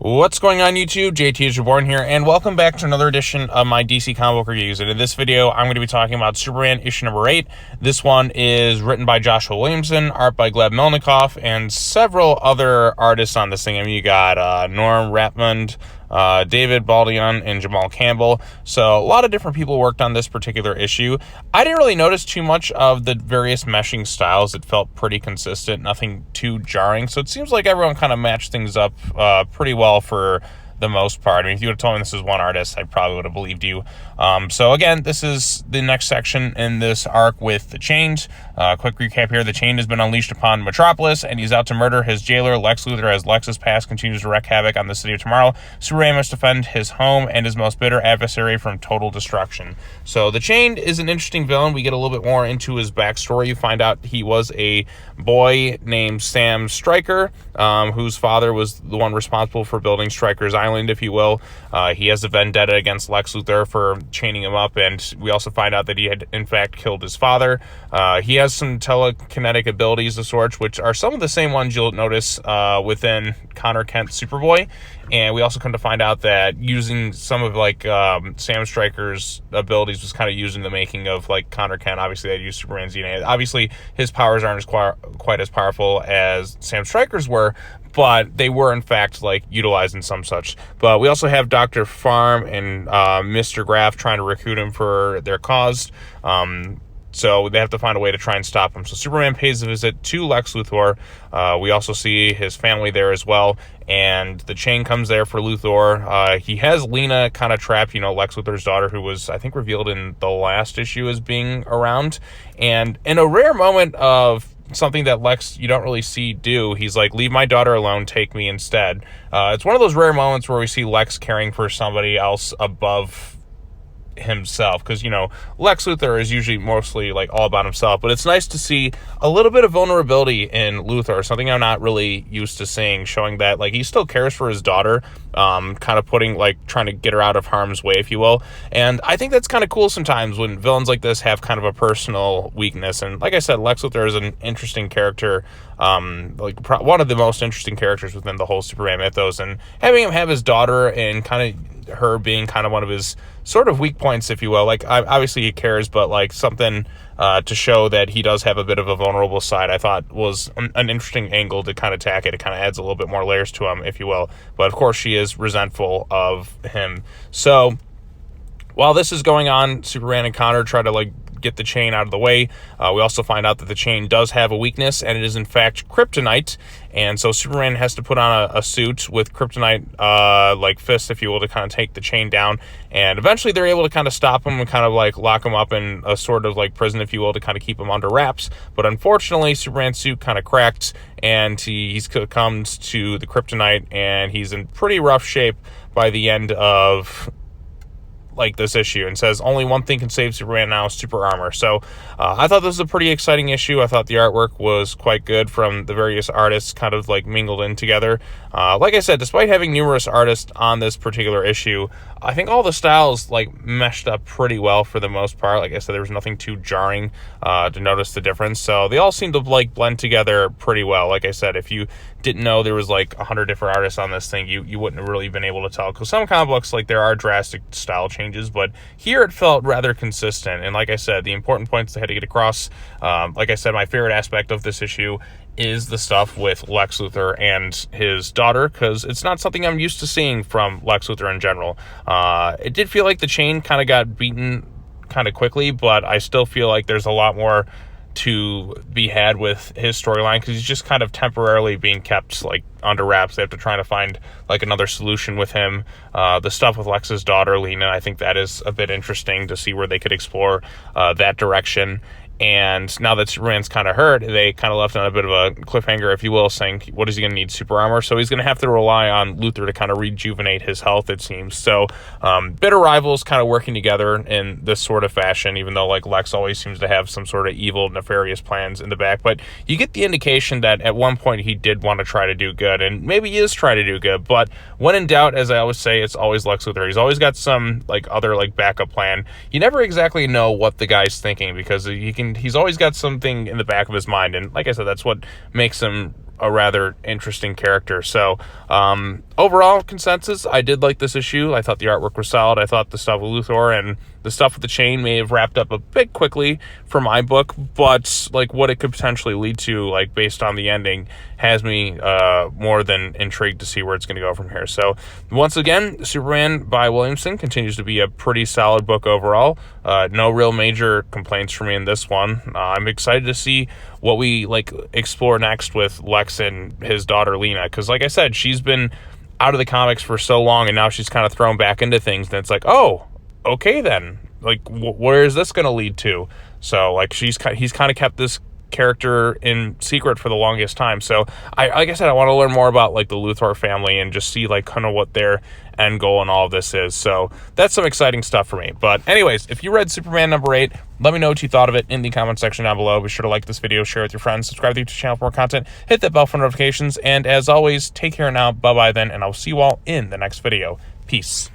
What's going on YouTube? JT is Reborn here, and welcome back to another edition of my DC comic book reviews. And in this video, I'm going to be talking about Superman issue number 8. This one is written by Joshua Williamson, art by Gleb Melnikoff, and several other artists on this thing. I mean, you got Norm Rapmund, David Baldion, and Jamal Campbell. So a lot of different people worked on this particular issue. I didn't really notice too much of the various meshing styles. It felt pretty consistent, nothing too jarring. So it seems like everyone kind of matched things up pretty well for the most part. I mean, if you would have told me this was one artist, I probably would have believed you. So again, this is the next section in this arc with the Chained. Quick recap here. The Chained has been unleashed upon Metropolis, and he's out to murder his jailer, Lex Luthor, as Lex's past continues to wreak havoc on the city of tomorrow. Superman must defend his home and his most bitter adversary from total destruction. So the Chained is an interesting villain. We get a little bit more into his backstory. You find out he was a boy named Sam Stryker, whose father was the one responsible for building Stryker's Island, if you will. He has a vendetta against Lex Luthor for chaining him up, and we also find out that he had in fact killed his father. He has some telekinetic abilities of sorts, which are some of the same ones you'll notice within Connor Kent's Superboy. And we also come to find out that using some of Sam Stryker's abilities was kind of used in the making of Connor Kent. Obviously they used Superman's DNA. Obviously his powers aren't as quite as powerful as Sam Stryker's were, but they were in fact utilized in some such. But we also have Dr. Farm and Mr. Graff trying to recruit him for their cause. So they have to find a way to try and stop him. So Superman pays a visit to Lex Luthor. We also see his family there as well. And the Chain comes there for Luthor. He has Lena kind of trapped, Lex Luthor's daughter, who was, I think, revealed in the last issue as being around. And in a rare moment of something that Lex you don't really see do, he's like, leave my daughter alone, take me instead. It's one of those rare moments where we see Lex caring for somebody else above himself, because Lex Luthor is usually mostly all about himself, but it's nice to see a little bit of vulnerability in Luthor, something I'm not really used to seeing, showing that he still cares for his daughter, kind of putting trying to get her out of harm's way, if you will. And I think that's kind of cool sometimes when villains like this have kind of a personal weakness. And like I said, Lex Luthor is an interesting character, one of the most interesting characters within the whole Superman mythos, and having him have his daughter and kind of her being kind of one of his sort of weak points, if you will. Obviously he cares, but something to show that he does have a bit of a vulnerable side, I thought was an interesting angle to kind of attack it. It kind of adds a little bit more layers to him, if you will. But of course she is resentful of him. So while this is going on, Superman and Connor try to get the Chain out of the way. We also find out that the Chain does have a weakness, and it is in fact kryptonite. And so Superman has to put on a suit with kryptonite fists, if you will, to kind of take the Chain down. And eventually they're able to kind of stop him and kind of lock him up in a sort of prison, if you will, to kind of keep him under wraps. But unfortunately Superman's suit kind of cracked, and he's comes to the kryptonite, and he's in pretty rough shape by the end of this issue, and says only one thing can save Superman now: super armor. So I thought this was a pretty exciting issue. I thought the artwork was quite good from the various artists kind of mingled in together. Like I said, despite having numerous artists on this particular issue, I think all the styles meshed up pretty well for the most part. Like I said, there was nothing too jarring to notice the difference. So they all seem to blend together pretty well. Like I said, if you didn't know there was 100 different artists on this thing, you wouldn't have really been able to tell, because some comic books there are drastic style changes, but here it felt rather consistent. And like I said, the important points they had to get across, like I said, my favorite aspect of this issue is the stuff with Lex Luthor and his daughter, because it's not something I'm used to seeing from Lex Luthor in general. It did feel like the Chain kind of got beaten kind of quickly, but I still feel like there's a lot more to be had with his storyline, because he's just kind of temporarily being kept under wraps. They have to try to find another solution with him. The stuff with Lex's daughter, Lena, I think that is a bit interesting to see where they could explore that direction. And now that Superman's kind of hurt, they kind of left on a bit of a cliffhanger, if you will, saying, what is he going to need? Super armor? So he's going to have to rely on Luthor to kind of rejuvenate his health, it seems. So bitter rivals kind of working together in this sort of fashion, even though Lex always seems to have some sort of evil, nefarious plans in the back. But you get the indication that at one point he did want to try to do good, and maybe he is trying to do good. But when in doubt, as I always say, it's always Lex Luthor. He's always got some other backup plan. You never exactly know what the guy's thinking, because he's always got something in the back of his mind, and like I said, that's what makes him a rather interesting character. So overall consensus, I did like this issue. I thought the artwork was solid. I thought the stuff with Luthor and the stuff with the chain may have wrapped up a bit quickly for my book, but like what it could potentially lead to, like based on the ending, has me more than intrigued to see where it's going to go from here. So once again, Superman by Williamson continues to be a pretty solid book overall. No real major complaints for me in this one. I'm excited to see what we like explore next with Lex and his daughter Lena, because like I said, she's been out of the comics for so long, and now she's kind of thrown back into things, and it's like, oh, okay then, like where is this going to lead to? So like he's kind of kept this character in secret for the longest time. So like I said, I want to learn more about like the Luthor family and just see like kind of what their end goal in all of this is. So that's some exciting stuff for me. But anyways, if you read Superman #8, let me know what you thought of it in the comment section down below. Be sure to like this video, share it with your friends, subscribe to the YouTube channel for more content, hit that bell for notifications, and as always, take care now. Bye bye then, and I'll see you all in the next video. Peace.